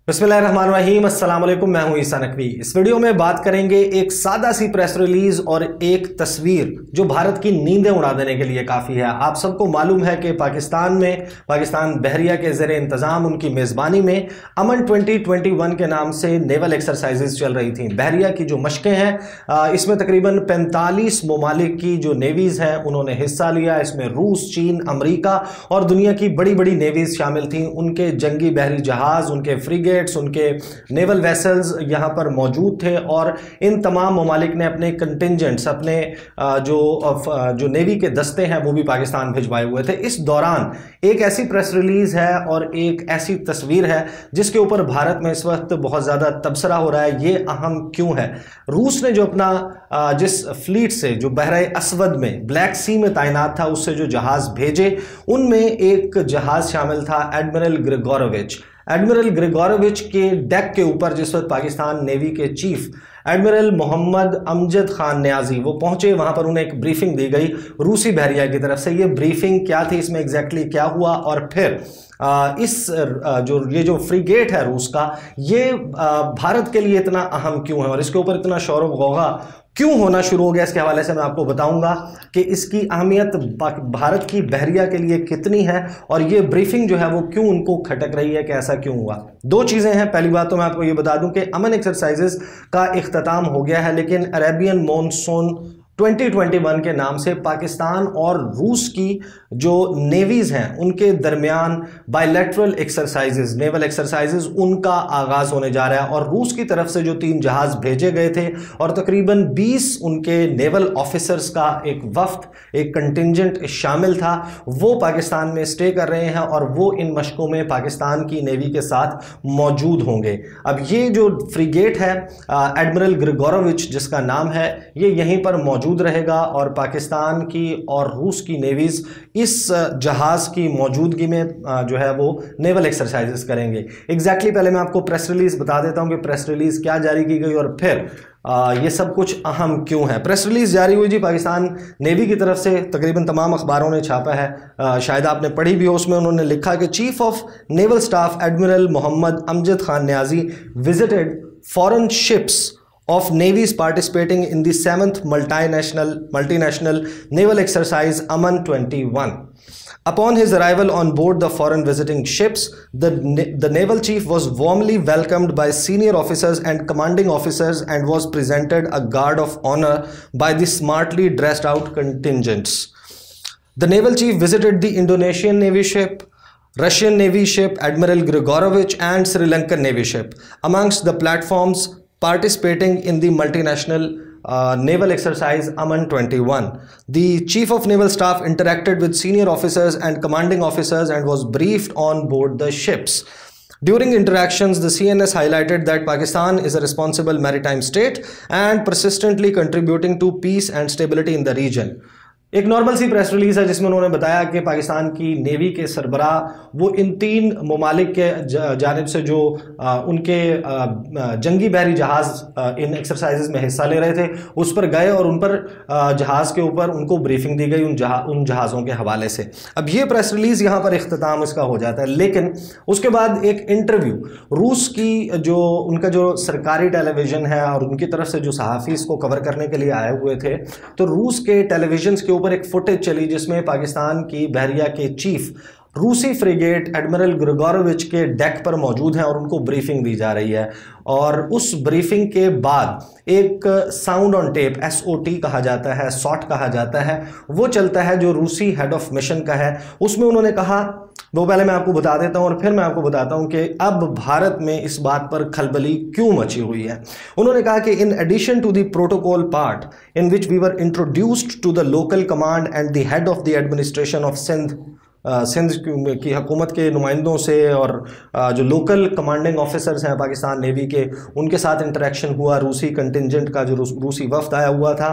बिस्मिल्लाहिर्रहमानिर्रहीम, अस्सलाम वालेकुम। मैं हूं ईसा नकवी। इस वीडियो में बात करेंगे एक सादा सी प्रेस रिलीज और एक तस्वीर जो भारत की नींदें उड़ा देने के लिए काफ़ी है। आप सबको मालूम है कि पाकिस्तान बहरिया के ज़ेरे इंतज़ाम उनकी मेज़बानी में अमन 2021 के नाम से नेवल एक्सरसाइजेज चल रही थी। बहरिया की जो मशकें हैं इसमें तकरीबन 45 ममालिक की जो नेवीज़ हैं उन्होंने हिस्सा लिया। इसमें रूस, चीन, अमरीका और दुनिया की बड़ी बड़ी नेवीज़ शामिल थी। उनके जंगी बहरी जहाज़, उनके फ्रिगेट, उनके नेवल वेसल्स यहां पर मौजूद थे और इन तमाम ममालिक ने अपने कंटिंजेंट्स, अपने जो नेवी के दस्ते हैं वो भी पाकिस्तान भिजवाए हुए थे। इस दौरान एक ऐसी प्रेस रिलीज है और एक ऐसी तस्वीर है जिसके ऊपर भारत में इस वक्त बहुत ज़्यादा तबसरा हो रहा है। ये अहम क्यों है? रूस ने जो अपना जिस फ्लीट से जो बहरे असवद में, ब्लैक सी में तैनात था, उससे जो जहाज़ भेजे उनमें एक जहाज़ शामिल था एडमिरल ग्रिगोरोविच। एडमिरल ग्रिगोरोविच के डेक के ऊपर जिस वक्त पाकिस्तान नेवी के चीफ एडमिरल मोहम्मद अमजद खान न्याजी वो पहुंचे, वहां पर उन्हें एक ब्रीफिंग दी गई रूसी बहरिया की तरफ से। ये ब्रीफिंग क्या थी, इसमें एग्जैक्टली क्या हुआ और फिर ये जो फ्रिगेट है रूस का, ये भारत के लिए इतना अहम क्यों है और इसके ऊपर इतना शोर गौगा क्यों होना शुरू हो गया, इसके हवाले से मैं आपको बताऊंगा कि इसकी अहमियत भारत की बहरिया के लिए कितनी है और ये ब्रीफिंग जो है वो क्यों उनको खटक रही है कि ऐसा क्यों हुआ। दो चीज़ें हैं। पहली बात तो मैं आपको ये बता दूं कि अमन एक्सरसाइजेज का इख्तिताम हो गया है, लेकिन अरेबियन मॉनसून 2021 के नाम से पाकिस्तान और रूस की जो नेवीज़ हैं उनके दरमियान बायलैटरल एक्सरसाइजेज, नेवल एक्सरसाइजेज, उनका आगाज़ होने जा रहा है। और रूस की तरफ से जो 3 जहाज़ भेजे गए थे और तकरीबन 20 उनके नेवल ऑफिसर्स का एक वफ्द, एक कंटिंजेंट शामिल था, वो पाकिस्तान में स्टे कर रहे हैं और वो इन मशकों में पाकिस्तान की नेवी के साथ मौजूद होंगे। अब ये जो फ्रिगेट है एडमिरल ग्रिगोरोविच जिसका नाम है, ये यहीं पर मौजूद रहेगा और पाकिस्तान की और रूस की नेवीज इस जहाज की मौजूदगी में जो है वो नेवल एक्सरसाइजेस करेंगे। एग्जैक्टली पहले मैं आपको प्रेस रिलीज बता देता हूं कि प्रेस रिलीज क्या जारी की गई और फिर ये सब कुछ अहम क्यों है। प्रेस रिलीज जारी हुई जी पाकिस्तान नेवी की तरफ से, तकरीबन तमाम अखबारों ने छापा है, शायद आपने पढ़ी भी हो। उसमें उन्होंने लिखा कि chief of naval staff admiral Mohammad Amjad Khan Niazi visited foreign ships of navies participating in the 7th multinational naval exercise Aman 21. Upon his arrival on board the foreign visiting ships, the naval chief was warmly welcomed by senior officers and commanding officers and was presented a guard of honor by the smartly dressed out contingents. The naval chief visited the Indonesian Navy ship, Russian Navy ship Admiral Grigorovich and Sri Lankan Navy ship. Amongst the platforms participating in the multinational naval exercise Aman 21. The Chief of Naval Staff interacted with senior officers and commanding officers and was briefed on board the ships. During interactions, the CNS highlighted that Pakistan is a responsible maritime state and persistently contributing to peace and stability in the region. एक normal सी press release है जिसमें उन्होंने बताया कि पाकिस्तान की navy के सरबराह वो इन 3 ममालिक के जानिब से जो उनके जंगी बहरी जहाज़ इन एक्सरसाइजेज में हिस्सा ले रहे थे उस पर गए और उन पर जहाज़ के ऊपर उनको ब्रीफिंग दी गई उन जहाज़ों के हवाले से। अब ये प्रेस रिलीज़ यहाँ पर इख्तिताम इसका हो जाता है, लेकिन उसके बाद एक इंटरव्यू रूस की जो उनका जो सरकारी टेलीविज़न है और उनकी तरफ से जो सहाफ़ी इसको कवर करने के लिए आए हुए थे, तो रूस के टेलीविजन के ऊपर एक फुटेज चली जिसमें पाकिस्तान की बहरिया के चीफ रूसी फ्रिगेट एडमिरल ग्रिगोरोविच के डेक पर मौजूद हैं और उनको ब्रीफिंग दी जा रही है। और उस ब्रीफिंग के बाद एक साउंड ऑन टेप, SOT कहा जाता है, SOT कहा जाता है, वो चलता है जो रूसी हेड ऑफ मिशन का है। उसमें उन्होंने कहा, वो पहले मैं आपको बता देता हूं और फिर मैं आपको बताता हूं कि अब भारत में इस बात पर खलबली क्यों मची हुई है। उन्होंने कहा कि in addition to the protocol part in which we were introduced to the local command and the head of the administration of Sindh की हुकूमत के नुमाइंदों से और जो लोकल कमांडिंग ऑफिसर्स हैं पाकिस्तान नेवी के, उनके साथ इंटरेक्शन हुआ। रूसी कंटिंजेंट का जो रूसी वफ्द आया हुआ था,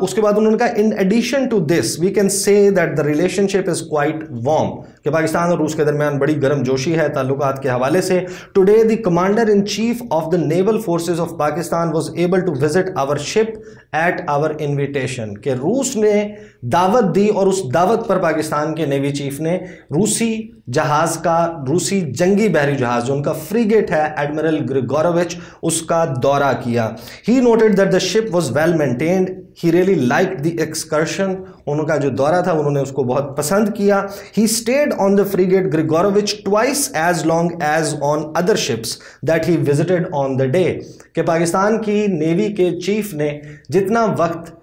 उसके बाद उन्होंने कहा in addition to this we can say that the relationship is quite warm کہ پاکستان اور روس کے درمیان بڑی گرم جوشی ہے تعلقات کے حوالے سے. Today the commander in chief of the naval forces of Pakistan was able to visit our ship at our invitation. کہ روس نے دعوت دی اور اس دعوت پر پاکستان کے نیوی چیف نے روسی جہاز کا، روسی جنگی بحری جہاز جو ان کا فریگیٹ ہے ایڈمرل گریگوروچ، اس کا دورہ کیا. He noted that the ship was well maintained. He really liked the excursion. ان کا جو دورہ تھا انہوں نے اس کو بہت پسند کیا. He stayed on the frigate Grigorovich twice as long as on other ships that he visited on the day. کہ پاکستان کی نیوی کے چیف نے جتنا وقت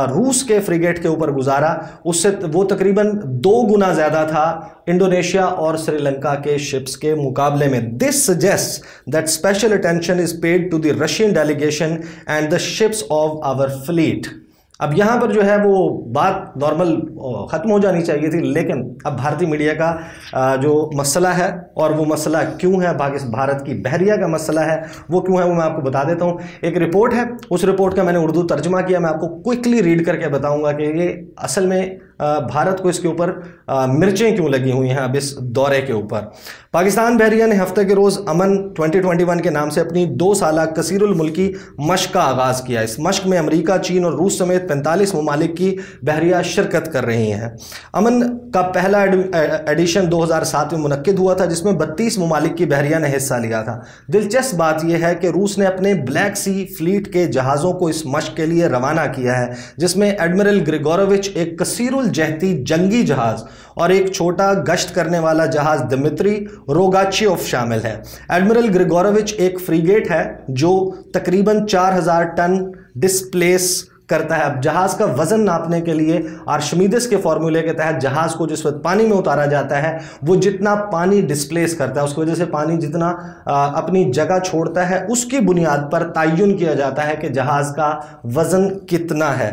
روس کے فریگیٹ کے اوپر گزارا اس سے وہ تقریباً 2 گنا زیادہ تھا انڈونیشیا اور سری لنکا کے شپس کے مقابلے میں. This suggests that special attention is paid to the Russian delegation and the ships of our fleet. اب یہاں پر جو ہے وہ بات نارمل ختم ہو جانی چاہیے تھی، لیکن اب بھارتی میڈیا کا جو مسئلہ ہے اور وہ مسئلہ کیوں ہے، بھارت کی بحریہ کا مسئلہ ہے وہ کیوں ہے، وہ میں آپ کو بتا دیتا ہوں. ایک رپورٹ ہے، اس رپورٹ کا میں نے اردو ترجمہ کیا، میں آپ کو کوئکلی ریڈ کر کے بتاؤں گا کہ یہ اصل میں بھارت کو اس کے اوپر مرچیں کیوں لگی ہوئی ہیں اب اس دورے کے اوپر. پاکستان بحریہ نے ہفتے کے روز امن 2021 کے نام سے اپنی 2 سالہ کثیر الملکی مشق کا آغاز کیا. اس مشق میں امریکہ، چین اور روس سمیت 45 ممالک کی بحریہ شرکت کر رہی ہیں. امن کا پہلا ایڈیشن 2007 میں منعقد ہوا تھا جس میں 32 ممالک کی بحریہ نے حصہ لیا تھا. دلچسپ بات یہ ہے کہ روس نے اپنے بلیک سی فلیٹ کے جہازوں کو اس مشق کے لیے روانہ کیا ہے، جس میں ایڈمرل گریگوروچ ایک کثیر الجہتی جنگی جہاز اور ایک چھوٹا گشت کرنے والا جہاز دمتری روگاچیوف شامل ہے. ایڈمرل گریگوروچ ایک فریگیٹ ہے جو تقریباً 4000 ٹن ڈسپلیس کرتا ہے. اب جہاز کا وزن ناپنے کے لیے آرشمیدس کے فارمولے کے تحت جہاز کو جس وقت پانی میں اتارا جاتا ہے وہ جتنا پانی ڈسپلیس کرتا ہے، اس کی وجہ سے پانی جتنا اپنی جگہ چھوڑتا ہے اس کی بنیاد پر تعین کیا جاتا ہے کہ جہاز کا وزن کتنا ہے.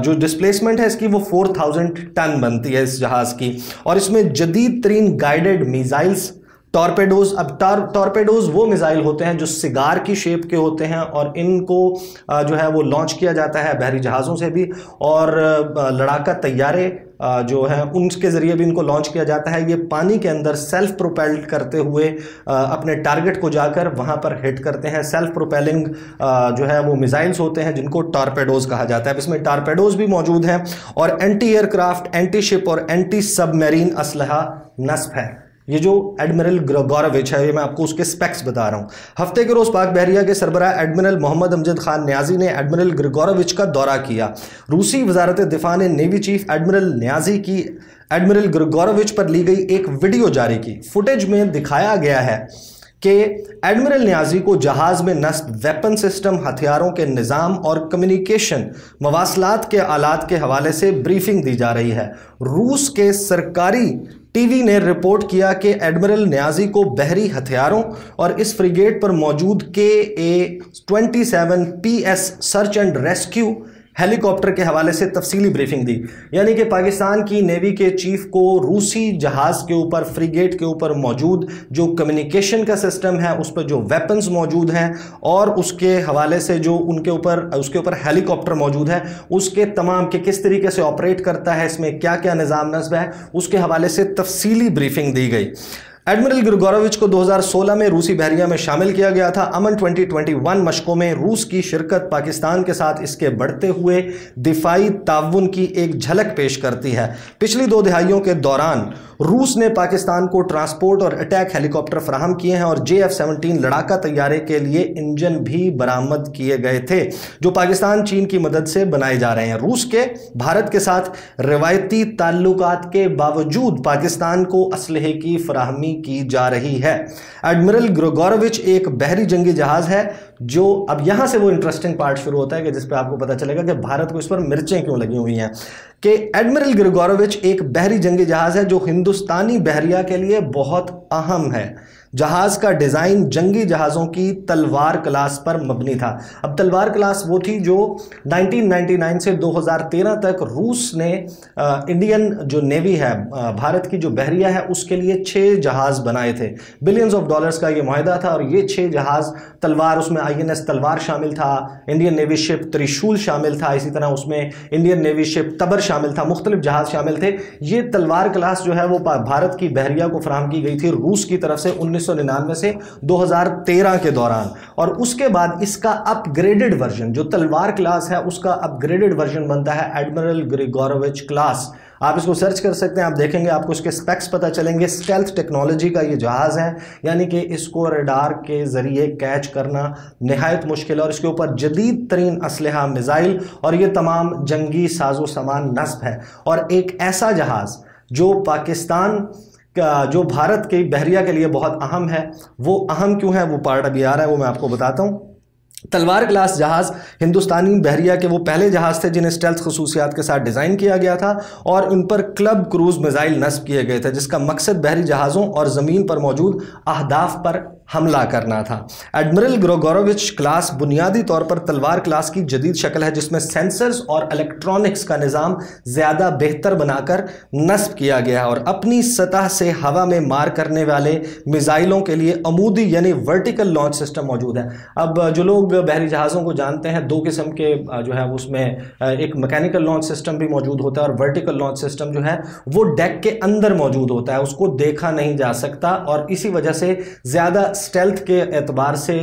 جو ڈسپلیسمنٹ ہے اس کی وہ 4000 ٹن بنتی ہے اس جہاز کی، اور اس میں جدید ترین گائیڈڈ میزائلز، ٹارپیڈوز. اب ٹارپیڈوز وہ میزائل ہوتے ہیں جو سگار کی شیپ کے ہوتے ہیں اور ان کو جو ہے وہ لانچ کیا جاتا ہے بحری جہازوں سے بھی، اور لڑاکا طیارے جو ہیں ان کے ذریعے بھی ان کو لانچ کیا جاتا ہے. یہ پانی کے اندر سیلف پروپیلڈ کرتے ہوئے اپنے ٹارگٹ کو جا کر وہاں پر ہٹ کرتے ہیں. سیلف پروپیلنگ جو ہے وہ میزائلز ہوتے ہیں جن کو ٹارپیڈوز کہا جاتا ہے. اس میں ٹارپیڈوز بھی موجود ہیں اور اینٹی ایئر کرافٹ، اینٹی شپ اور اینٹی سب میرین اسلحہ نصب ہے. یہ جو ایڈمرل گریگوروچ ہے یہ میں آپ کو اس کے سپیکس بتا رہا ہوں. ہفتے کے روز پاک بحریہ کے سربراہ ایڈمرل محمد امجد خان نیازی نے ایڈمرل گریگوروچ کا دورہ کیا. روسی وزارت دفاع نے نیوی چیف ایڈمرل نیازی کی ایڈمرل گریگوروچ پر لی گئی ایک ویڈیو جاری کی. فوٹیج میں دکھایا گیا ہے کہ ایڈمرل نیازی کو جہاز میں نصب ویپن سسٹم، ہتھیاروں کے نظام اور کمیونیکیشن مواصلات کے آلات کے حوالے سے بریفنگ دی جا رہی ہے. روس کے سرکاری ٹی وی نے رپورٹ کیا کہ ایڈمرل نیازی کو بحری ہتھیاروں اور اس فریگیٹ پر موجود KA-27 PS search and rescue Halley copter کے حوالے سے تفصیلی بریفنگ دی. یعنی کہ پاکستان کی نیوی کے چیف کو روسی جہاز کے اوپر، فریگیٹ کے اوپر موجود جو کمیونیکیشن کا سسٹم ہے، اس پر جو ویپنز موجود ہیں اور اس کے حوالے سے جو اس کے اوپر ہیلی کاپٹر موجود ہے، اس کے تمام کہ کس طریقے سے آپریٹ کرتا ہے، اس میں کیا کیا نظام نصب ہے، اس کے حوالے سے تفصیلی بریفنگ دی گئی. ایڈمرل گریگوروچ کو 2016 میں روسی بحریہ میں شامل کیا گیا تھا. امن 2021 مشقوں میں روس کی شرکت پاکستان کے ساتھ اس کے بڑھتے ہوئے دفاعی تعاون کی ایک جھلک پیش کرتی ہے. پچھلی 2 دہائیوں کے دوران روس نے پاکستان کو ٹرانسپورٹ اور اٹیک ہیلی کاپٹر فراہم کیے ہیں اور JF-17 لڑاکا طیارے کے لیے انجن بھی برآمد کیے گئے تھے جو پاکستان چین کی مدد سے بنائے جا رہے ہیں. روس کے بھارت کے ساتھ روایتی تعلقات کے باوجود پاکستان کو اسلحے کی فراہمی کی جا رہی ہے. ایڈمرل گریگوروچ ایک بحری جنگی جہاز ہے جو اب یہاں سے وہ انٹرسٹنگ پارٹ شروع ہوتا ہے کہ جس پہ آپ کو پتہ چلے گا کہ بھارت کو اس پر مرچیں کیوں لگی ہوئی ہیں. کہ ایڈمرل گریگوروچ ایک بحری جنگی جہاز ہے جو ہندوستانی بحریہ کے لیے بہت اہم ہے. जहाज़ का डिज़ाइन जंगी जहाज़ों की तलवार क्लास पर मबनी था। अब तलवार क्लास वो थी जो 1999 से 2013 तक रूस ने इंडियन जो नेवी है, भारत की जो बहरिया है, उसके लिए 6 जहाज़ बनाए थे। बिलियंस ऑफ डॉलर्स का ये मुआहदा था और ये 6 जहाज़ तलवार, उसमें INS तलवार शामिल था, इंडियन नेवी शिप त्रिशूल शामिल था, इसी तरह उसमें इंडियन नेवी शिप तबर शामिल था, मुख्तलिफ जहाज़ शामिल थे। ये तलवार क्लास जो है वो भारत की बहरिया को फराहम की गई थी रूस की तरफ से 1999 से 2013 के दौरान। और उसके बाद इसका अपग्रेडेड वर्जन, जो तलवार क्लास है उसका अपग्रेडेड वर्जन बनता है एडमिरल ग्रिगोरोविच क्लास। आप इसको सर्च कर सकते हैं, आप देखेंगे आपको इसके स्पेक्स पता चलेंगे। स्टेल्थ टेक्नोलॉजी का ये जहाज़ है, यानी कि इसको रडार के ज़रिए कैच करना नहायत मुश्किल है और इसके ऊपर जदीद तरीन असलहा, मिज़ाइल और ये तमाम जंगी साजो सामान नस्ब है। और एक ऐसा जहाज़ जो पाकिस्तान का, जो भारत के बहरिया के लिए बहुत अहम है, वो अहम क्यों है वो पार्ट अभी आ रहा है, वो मैं आपको बताता हूँ। तलवार क्लास जहाज़ हिंदुस्तानी बहरिया के वो पहले जहाज़ थे जिन्हें स्टेल्थ खसूसियात के साथ डिज़ाइन किया गया था और उन पर क्लब क्रूज़ मिज़ाइल नस्ब किए गए थे, जिसका मकसद बहरी जहाज़ों और ज़मीन पर मौजूद अहदाफ पर हमला करना था। एडमिरल ग्रिगोरोविच क्लास बुनियादी तौर पर तलवार क्लास की जदीद शक्ल है, जिसमें सेंसर्स और इलेक्ट्रॉनिक्स का निज़ाम ज़्यादा बेहतर बनाकर नस्ब किया गया है और अपनी सतह से हवा में मार करने वाले मिज़ाइलों के लिए अमूदी यानी वर्टिकल लॉन्च सिस्टम मौजूद है। अब जो लोग बहरी जहाज़ों को जानते हैं, 2 किस्म के जो है उसमें एक मैकेनिकल लॉन्च सिस्टम भी मौजूद होता है और वर्टिकल लॉन्च सिस्टम जो है वो डेक के अंदर मौजूद होता है, उसको देखा नहीं जा सकता और इसी वजह से ज़्यादा स्टेल्थ के एतबार से,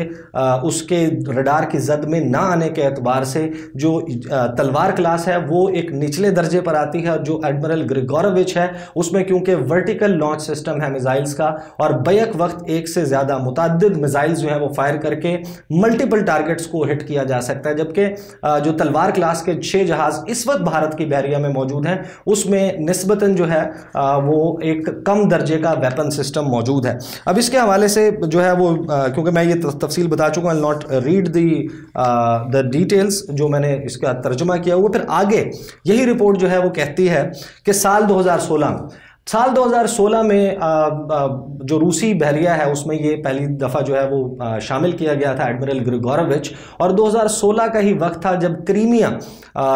उसके रडार की जद में ना आने के एतबार से जो तलवार क्लास है वो एक निचले दर्जे पर आती है। जो एडमिरल ग्रिगोरोविच है उसमें क्योंकि वर्टिकल लॉन्च सिस्टम है मिसाइल्स का और बैक वक्त एक से ज़्यादा मुतअद्दिद मिसाइल्स जो है वो फायर करके मल्टीपल टारगेट्स को हिट किया जा सकता है, जबकि जो तलवार क्लास के 6 जहाज़ इस वक्त भारत की बहरिया में मौजूद हैं उसमें निस्बतन जो है वो एक कम दर्जे का वेपन सिस्टम मौजूद है। अब इसके हवाले से जो है वो, क्योंकि मैं ये तफसील बता चुका हूँ, नॉट रीड द डिटेल्स जो मैंने इसका तर्जुमा किया हुआ, फिर आगे यही रिपोर्ट जो है वो कहती है कि साल 2016 में जो रूसी बहरिया है उसमें ये पहली दफ़ा जो है वो शामिल किया गया था एडमिरल ग्रिगोरोविच, और 2016 का ही वक्त था जब क्रीमिया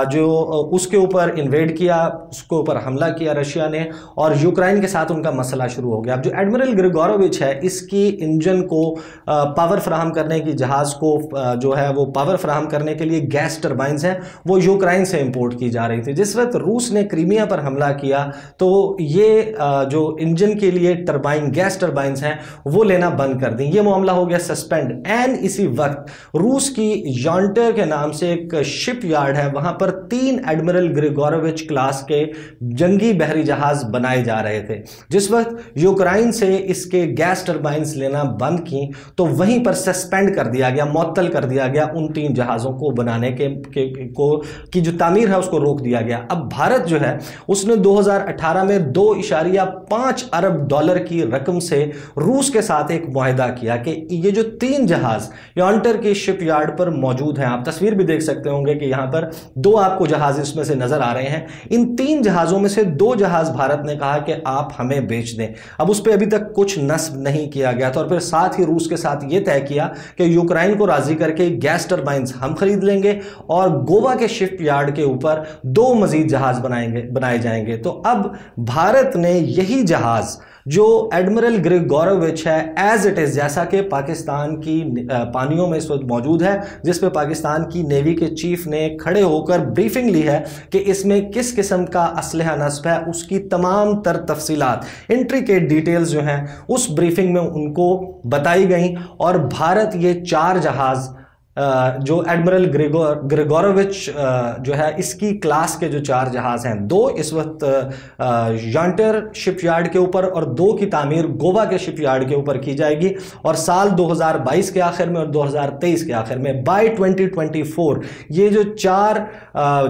जो उसके ऊपर इन्वेड किया, उसके ऊपर हमला किया रशिया ने और यूक्रेन के साथ उनका मसला शुरू हो गया। अब जो एडमिरल ग्रिगोरोविच है इसकी इंजन को पावर फ्राहम करने की, जहाज़ को जो है वो पावर फ्राहम करने के लिए गैस टर्बाइंस हैं वो यूक्रेन से इंपोर्ट की जा रही थी। जिस वक्त रूस ने क्रीमिया पर हमला किया तो ये जो इंजन के लिए टरबाइन, गैस टरबाइंस हैं वो लेना बंद कर दी। ये मामला हो गया सस्पेंड। एंड इसी वक्त रूस की यॉन्टर के नाम से एक शिप यार्ड है, वहां पर 3 एडमिरल ग्रिगोरोविच क्लास के जंगी बहरी जहाज बनाए जा रहे थे। जिस वक्त यूक्रेन से इसके गैस टरबाइंस लेना बंद की तो वहीं पर सस्पेंड कर दिया गया, मुअत्तल कर दिया गया, उन 3 जहाज़ों को बनाने की जो तामीर है उसको रोक दिया गया। अब भारत जो है उसने 2018 में 2.5 अरब डॉलर की रकम से रूस के साथ एक मुआहदा किया कि ये जो 3 जहाज यॉन्टर की शिप यार्ड पर मौजूद हैं, आप तस्वीर भी देख सकते होंगे कि यहां पर 2 आपको जहाज इसमें से नजर आ रहे हैं। इन 3 जहाजों में से 2 जहाज भारत ने कहा कि आप हमें बेच दें। अब उस पर अभी तक कुछ नस्ब नहीं किया गया था और फिर साथ ही रूस के साथ ये तय किया कि यूक्रेन को राजी करके गैस टरबाइंस हम खरीद लेंगे और गोवा के शिप यार्ड के ऊपर 2 मजीद जहाज बनाए जाएंगे। तो अब भारत ने यही जहाज जो एडमिरल ग्रिगोरोविच है एज इट इज, जैसा कि पाकिस्तान की पानियों में इस वक्त मौजूद है, जिस पे पाकिस्तान की नेवी के चीफ ने खड़े होकर ब्रीफिंग ली है कि इसमें किस किस्म का असलहा नस्ब है, उसकी तमाम तर तफसीलात, इंट्रिकेट डिटेल्स जो हैं उस ब्रीफिंग में उनको बताई गई और भारत ये 4 जहाज जो एडमिरल ग्रिगोरोविच जो है इसकी क्लास के जो 4 जहाज हैं, 2 इस वक्त यॉन्टर शिपयार्ड के ऊपर और 2 की तामीर गोवा के शिपयार्ड के ऊपर की जाएगी और साल 2022 के आखिर में और 2023 के आखिर में बाय 2024 ये जो 4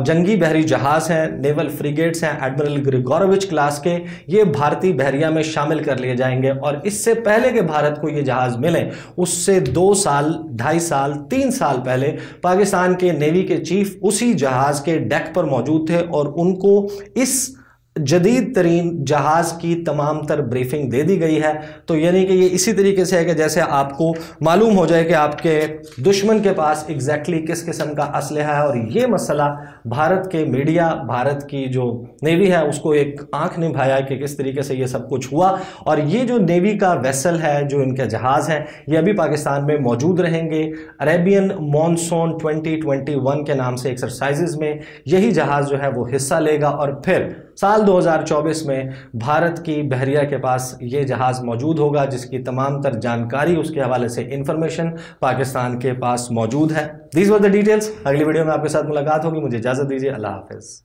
जंगी बहरी जहाज हैं, नेवल फ्रिगेट्स हैं एडमिरल ग्रिगोरोविच क्लास के, ये भारतीय बहरिया में शामिल कर लिए जाएंगे। और इससे पहले कि भारत को ये जहाज मिले उससे 2 साल, 2.5 साल, 3 साल पहले पाकिस्तान के नेवी के चीफ उसी जहाज के डेक पर मौजूद थे और उनको इस जदीद तरीन जहाज़ की तमाम तर ब्रीफिंग दे दी गई है। तो यानी कि ये इसी तरीके से है कि जैसे आपको मालूम हो जाए कि आपके दुश्मन के पास एग्जैक्टली किस किस्म का असलहा है, और ये मसला भारत के मीडिया, भारत की जो नेवी है उसको एक आंख नहीं भाया कि किस तरीके से ये सब कुछ हुआ। और ये जो नेवी का वेसल है, जो इनके जहाज़ हैं, ये अभी पाकिस्तान में मौजूद रहेंगे। अरेबियन मॉनसून 2021 के नाम से एक्सरसाइजेज में यही जहाज़ जो है वो हिस्सा लेगा, और फिर साल 2024 में भारत की बहरिया के पास ये जहाज़ मौजूद होगा, जिसकी तमाम तर जानकारी, उसके हवाले से इंफॉर्मेशन पाकिस्तान के पास मौजूद है। These were the details. अगली वीडियो में आपके साथ मुलाकात होगी। मुझे इजाज़त दीजिए। अल्लाह हाफिज़।